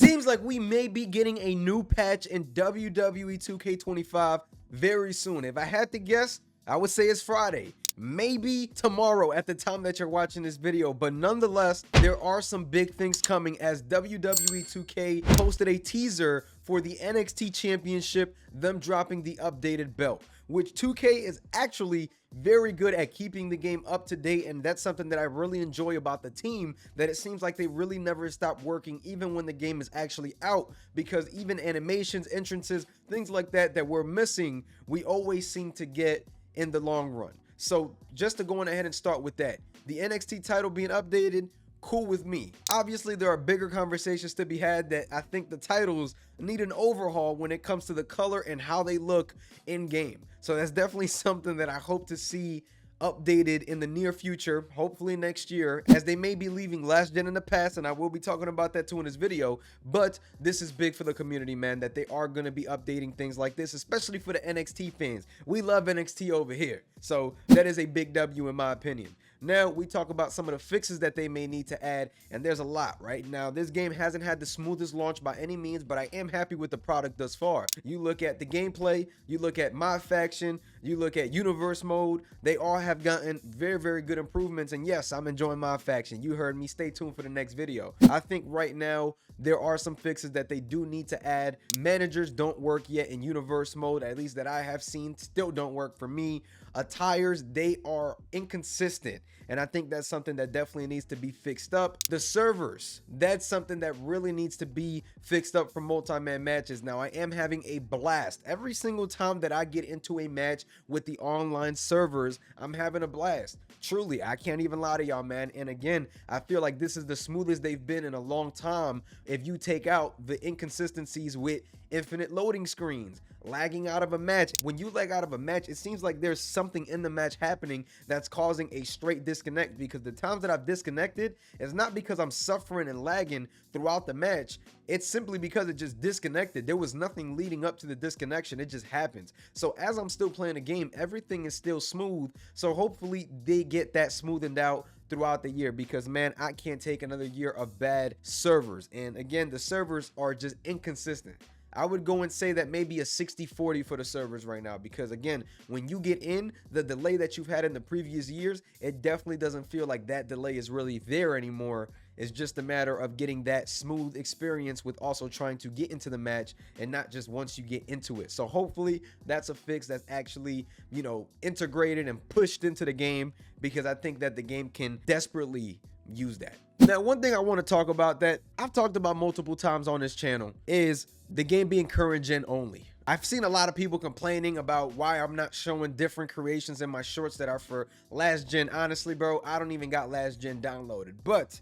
Seems like we may be getting a new patch in WWE 2K25 very soon. If I had to guess, I would say it's Friday. Maybe tomorrow at the time that you're watching this video, but nonetheless, there are some big things coming as WWE 2K posted a teaser for the NXT Championship, them dropping the updated belt, which 2K is actually very good at keeping the game up to date, and that's something that I really enjoy about the team, that it seems like they really never stop working even when the game is actually out, because even animations, entrances, things like that that we're missing, we always seem to get in the long run. So just to go on ahead and start with that, the NXT title being updated, cool with me. Obviously, there are bigger conversations to be had that I think the titles need an overhaul when it comes to the color and how they look in game. So that's definitely something that I hope to see updated in the near future, hopefully next year, as they may be leaving last gen in the past, and I will be talking about that too in this video. But this is big for the community, man, that they are going to be updating things like this, especially for the NXT fans. We love NXT over here, so that is a big W in my opinion. Now we talk about some of the fixes that they may need to add, and there's a lot. Right now, this game hasn't had the smoothest launch by any means, but I am happy with the product thus far. You look at the gameplay, you look at my faction, you look at universe mode, they all have gotten very good improvements, and yes, I'm enjoying my faction. You heard me. Stay tuned for the next video. I think right now there are some fixes that they do need to add. Managers don't work yet in universe mode, at least that I have seen, still don't work for me. Attires, they are inconsistent, and I think that's something that definitely needs to be fixed up. The servers, that's something that really needs to be fixed up for multi-man matches. Now, I am having a blast every single time that I get into a match with the online servers. I'm having a blast. Truly, I can't even lie to y'all, man. And again, I feel like this is the smoothest they've been in a long time if you take out the inconsistencies with infinite loading screens, lagging out of a match. When you lag out of a match, it seems like there's something in the match happening that's causing a straight disconnect, because the times that I've disconnected, it's not because I'm suffering and lagging throughout the match. It's simply because it just disconnected. There was nothing leading up to the disconnection. It just happens. So as I'm still playing the game, everything is still smooth. So hopefully they get that smoothened out throughout the year, because man, I can't take another year of bad servers. And again, the servers are just inconsistent. I would go and say that maybe a 60-40 for the servers right now, because again, when you get in, the delay that you've had in the previous years, it definitely doesn't feel like that delay is really there anymore. It's just a matter of getting that smooth experience with also trying to get into the match, and not just once you get into it. So hopefully that's a fix that's actually, you know, integrated and pushed into the game, because I think that the game can desperately use that. Now, one thing I want to talk about that I've talked about multiple times on this channel is the game being current gen only. I've seen a lot of people complaining about why I'm not showing different creations in my shorts that are for last gen. Honestly, bro, I don't even got last gen downloaded, but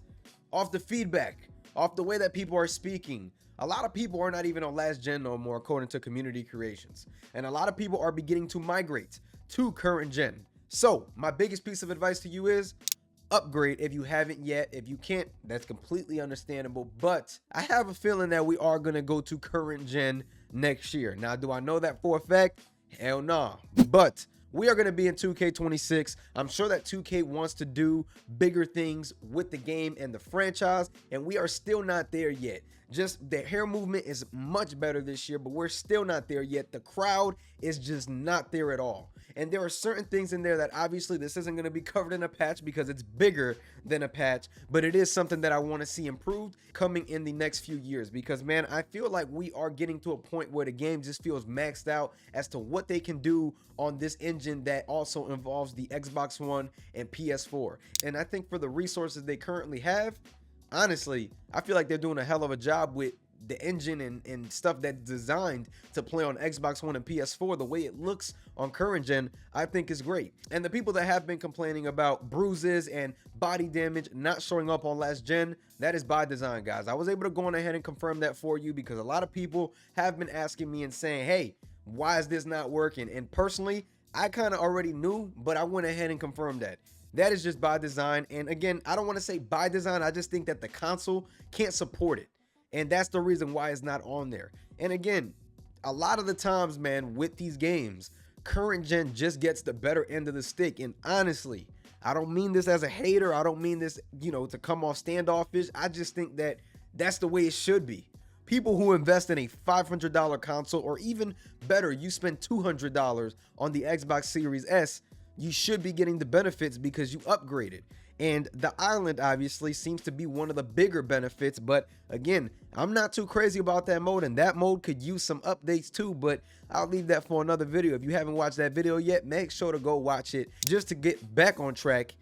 off the feedback, off the way that people are speaking, a lot of people are not even on last gen no more, according to community creations, and a lot of people are beginning to migrate to current gen. So my biggest piece of advice to you is upgrade if you haven't yet. If you can't, that's completely understandable, but I have a feeling that we are going to go to current gen next year. Now, do I know that for a fact? Hell no. But we are going to be in 2K26. I'm sure that 2K wants to do bigger things with the game and the franchise, and we are still not there yet. Just the hair movement is much better this year, but we're still not there yet. The crowd is just not there at all. And there are certain things in there that obviously this isn't going to be covered in a patch because it's bigger than a patch, but it is something that I want to see improved coming in the next few years, because man, I feel like we are getting to a point where the game just feels maxed out as to what they can do on this engine that also involves the Xbox One and PS4. And I think for the resources they currently have, honestly, I feel like they're doing a hell of a job with the engine and stuff that's designed to play on Xbox One and PS4. The way it looks on current gen, I think is great. And the people that have been complaining about bruises and body damage not showing up on last gen, that is by design, guys. I was able to go on ahead and confirm that for you, because a lot of people have been asking me and saying, hey, why is this not working? And personally, I kind of already knew, but I went ahead and confirmed that. That is just by design. And again, I don't want to say by design. I just think that the console can't support it, and that's the reason why it's not on there. And again, a lot of the times, man, with these games, current gen just gets the better end of the stick. And honestly, I don't mean this as a hater. I don't mean this, you know, to come off standoffish. I just think that that's the way it should be. People who invest in a $500 console, or even better, you spend $200 on the Xbox Series S, you should be getting the benefits because you upgraded. And the island obviously seems to be one of the bigger benefits, but again, I'm not too crazy about that mode, and that mode could use some updates too, but I'll leave that for another video. If you haven't watched that video yet, make sure to go watch it. Just to get back on track,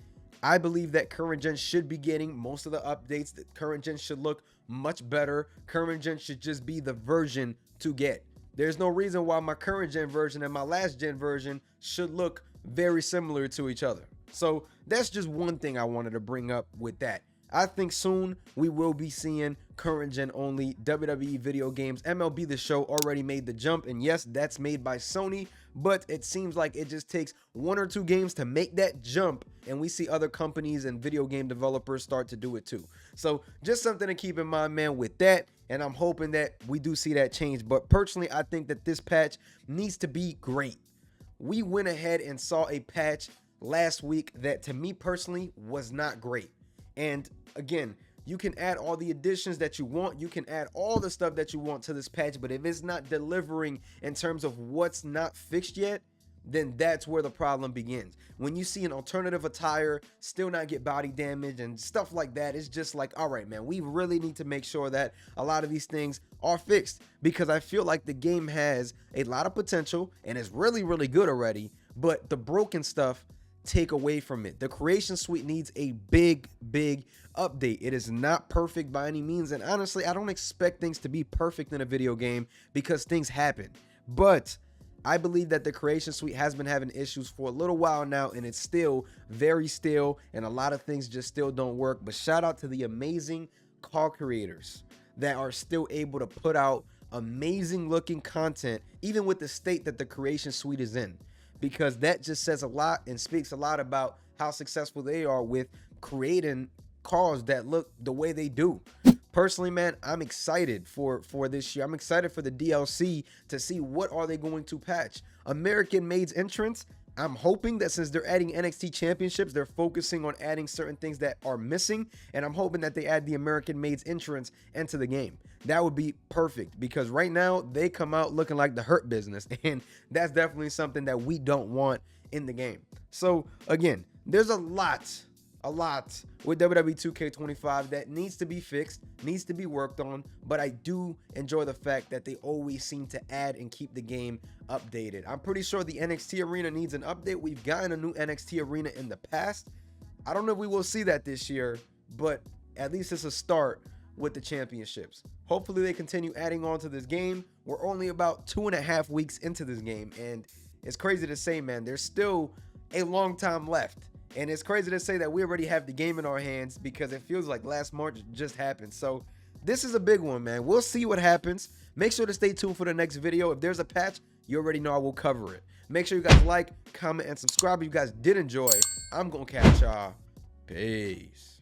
I believe that current gen should be getting most of the updates. The current gen should look much better. Current gen should just be the version to get. There's no reason why my current gen version and my last gen version should look very similar to each other. So that's just one thing I wanted to bring up with that. I think soon we will be seeing current gen only WWE video games. MLB The Show already made the jump, and yes, that's made by Sony, but it seems like it just takes 1 or 2 games to make that jump, and we see other companies and video game developers start to do it too. So just something to keep in mind, man, with that, and I'm hoping that we do see that change. But personally, I think that this patch needs to be great. We went ahead and saw a patch last week that to me personally was not great. And again, you can add all the additions that you want, you can add all the stuff that you want to this patch, but if it's not delivering in terms of what's not fixed yet, then that's where the problem begins. When you see an alternative attire still not get body damage and stuff like that, it's just like, all right, man, we really need to make sure that a lot of these things are fixed, because I feel like the game has a lot of potential and is really, really good already, but the broken stuff take away from it. The creation suite needs a big update. It is not perfect by any means, and honestly, I don't expect things to be perfect in a video game because things happen, but I believe that the creation suite has been having issues for a little while now, and it's still very still, and a lot of things just still don't work. But shout out to the amazing car creators that are still able to put out amazing looking content even with the state that the creation suite is in, because that just says a lot and speaks a lot about how successful they are with creating cars that look the way they do. Personally, man, I'm excited for this year. I'm excited for the DLC to see what are they going to patch. American Made's entrance, I'm hoping that since they're adding NXT championships, they're focusing on adding certain things that are missing, and I'm hoping that they add the American Made's entrance into the game. That would be perfect, because right now they come out looking like the Hurt Business, and that's definitely something that we don't want in the game. So again, there's a lot with WWE 2K25 that needs to be fixed, needs to be worked on, but I do enjoy the fact that they always seem to add and keep the game updated. I'm pretty sure the NXT arena needs an update. We've gotten a new NXT arena in the past. I don't know if we will see that this year, but at least it's a start with the championships. Hopefully they continue adding on to this game. We're only about 2.5 weeks into this game, and it's crazy to say, man, there's still a long time left. And it's crazy to say that we already have the game in our hands, because it feels like last March just happened. So this is a big one, man. We'll see what happens. Make sure to stay tuned for the next video. If there's a patch, you already know I will cover it. Make sure you guys like, comment, and subscribe if you guys did enjoy. I'm going to catch y'all. Peace.